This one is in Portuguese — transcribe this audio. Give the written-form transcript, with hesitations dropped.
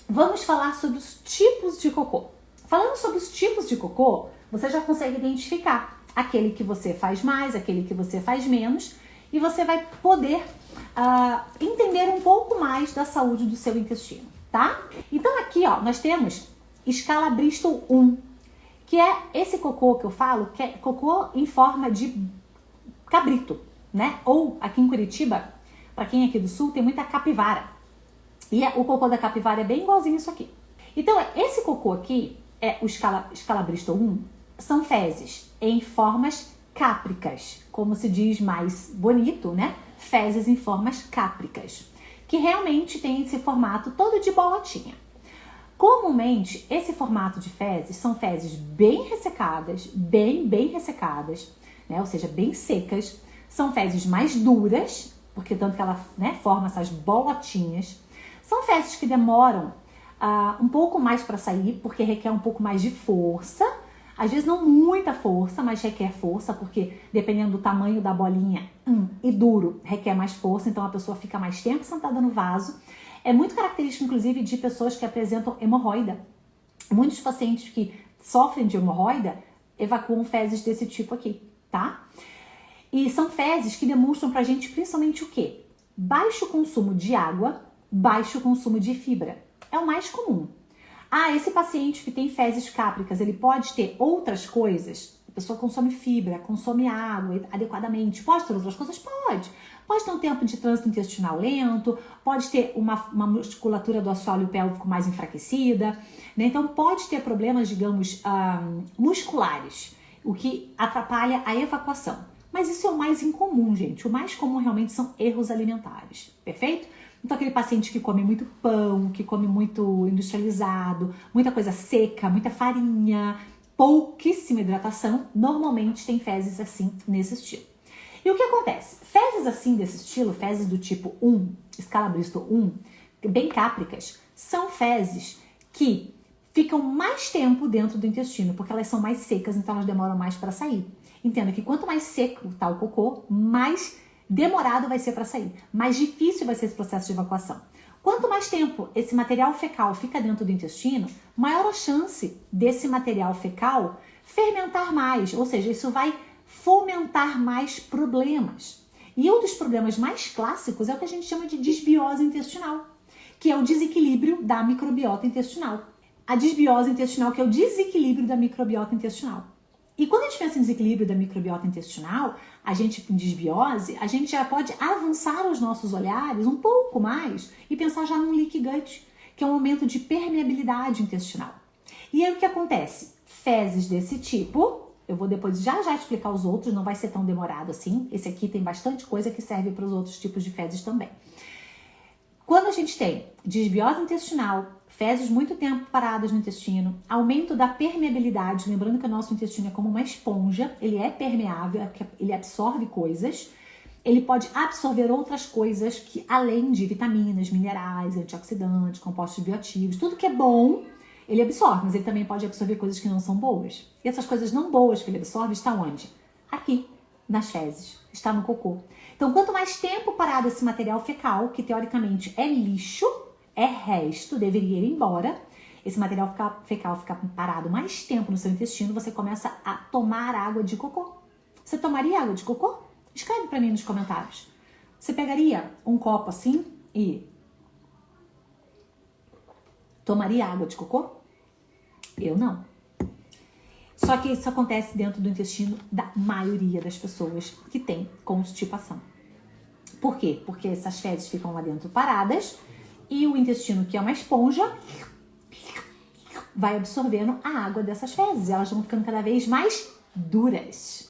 vamos falar sobre os tipos de cocô. Falando sobre os tipos de cocô, você já consegue identificar aquele que você faz mais, aquele que você faz menos, e você vai poder entender um pouco mais da saúde do seu intestino, tá? Então aqui, ó, nós temos escala Bristol 1, que é esse cocô que eu falo, que é cocô em forma de cabrito, né? Ou aqui em Curitiba, para quem é aqui do sul, tem muita capivara. E o cocô da capivara é bem igualzinho isso aqui. Então, esse cocô aqui, o escala Bristol 1, são fezes em formas cápricas, como se diz mais bonito, né? Fezes em formas cápricas, que realmente tem esse formato todo de bolotinha. Comumente, esse formato de fezes são fezes bem ressecadas, bem ressecadas, né? Ou seja, bem secas. São fezes mais duras, porque tanto que ela, né, forma essas bolotinhas. São fezes que demoram um pouco mais para sair, porque requer um pouco mais de força. Às vezes não muita força, mas requer força, porque dependendo do tamanho da bolinha e duro, requer mais força, então a pessoa fica mais tempo sentada no vaso. É muito característico, inclusive, de pessoas que apresentam hemorroida. Muitos pacientes que sofrem de hemorroida evacuam fezes desse tipo aqui, tá? E são fezes que demonstram pra gente principalmente o quê? Baixo consumo de água, baixo consumo de fibra. É o mais comum. Esse paciente que tem fezes cápricas, ele pode ter outras coisas? A pessoa consome fibra, consome água adequadamente. Pode ter outras coisas? Pode. Pode ter um tempo de trânsito intestinal lento, pode ter uma musculatura do assoalho pélvico mais enfraquecida, né? Então pode ter problemas, digamos, musculares, o que atrapalha a evacuação. Mas isso é o mais incomum, gente. O mais comum realmente são erros alimentares, perfeito? Então aquele paciente que come muito pão, que come muito industrializado, muita coisa seca, muita farinha, pouquíssima hidratação, normalmente tem fezes assim nesse estilo. E o que acontece? Fezes assim desse estilo, fezes do tipo 1, escala Bristol 1, bem cápricas, são fezes que ficam mais tempo dentro do intestino, porque elas são mais secas, então elas demoram mais para sair. Entenda que quanto mais seco tá o cocô, mais demorado vai ser para sair, mais difícil vai ser esse processo de evacuação. Quanto mais tempo esse material fecal fica dentro do intestino, maior a chance desse material fecal fermentar mais, ou seja, isso vai fomentar mais problemas. E um dos problemas mais clássicos é o que a gente chama de desbiose intestinal, que é o desequilíbrio da microbiota intestinal. A desbiose intestinal, que é o desequilíbrio da microbiota intestinal. E quando a gente pensa em desequilíbrio da microbiota intestinal, em desbiose, a gente já pode avançar os nossos olhares um pouco mais e pensar já num leaky gut, que é um aumento de permeabilidade intestinal. E aí o que acontece? Fezes desse tipo, eu vou depois já explicar os outros, não vai ser tão demorado assim. Esse aqui tem bastante coisa que serve para os outros tipos de fezes também. Quando a gente tem desbiose intestinal, fezes muito tempo paradas no intestino, aumento da permeabilidade, lembrando que o nosso intestino é como uma esponja, ele é permeável, ele absorve coisas, ele pode absorver outras coisas que além de vitaminas, minerais, antioxidantes, compostos bioativos, tudo que é bom, ele absorve, mas ele também pode absorver coisas que não são boas. E essas coisas não boas que ele absorve estão onde? Aqui, nas fezes, está no cocô. Então, quanto mais tempo parado esse material fecal, que teoricamente é lixo, é resto, deveria ir embora, esse material fecal fica parado mais tempo no seu intestino, você começa a tomar água de cocô. Você tomaria água de cocô? Escreve para mim nos comentários. Você pegaria um copo assim e tomaria água de cocô? Eu não. Só que isso acontece dentro do intestino da maioria das pessoas que tem constipação. Por quê? Porque essas fezes ficam lá dentro paradas e o intestino, que é uma esponja, vai absorvendo a água dessas fezes. Elas vão ficando cada vez mais duras.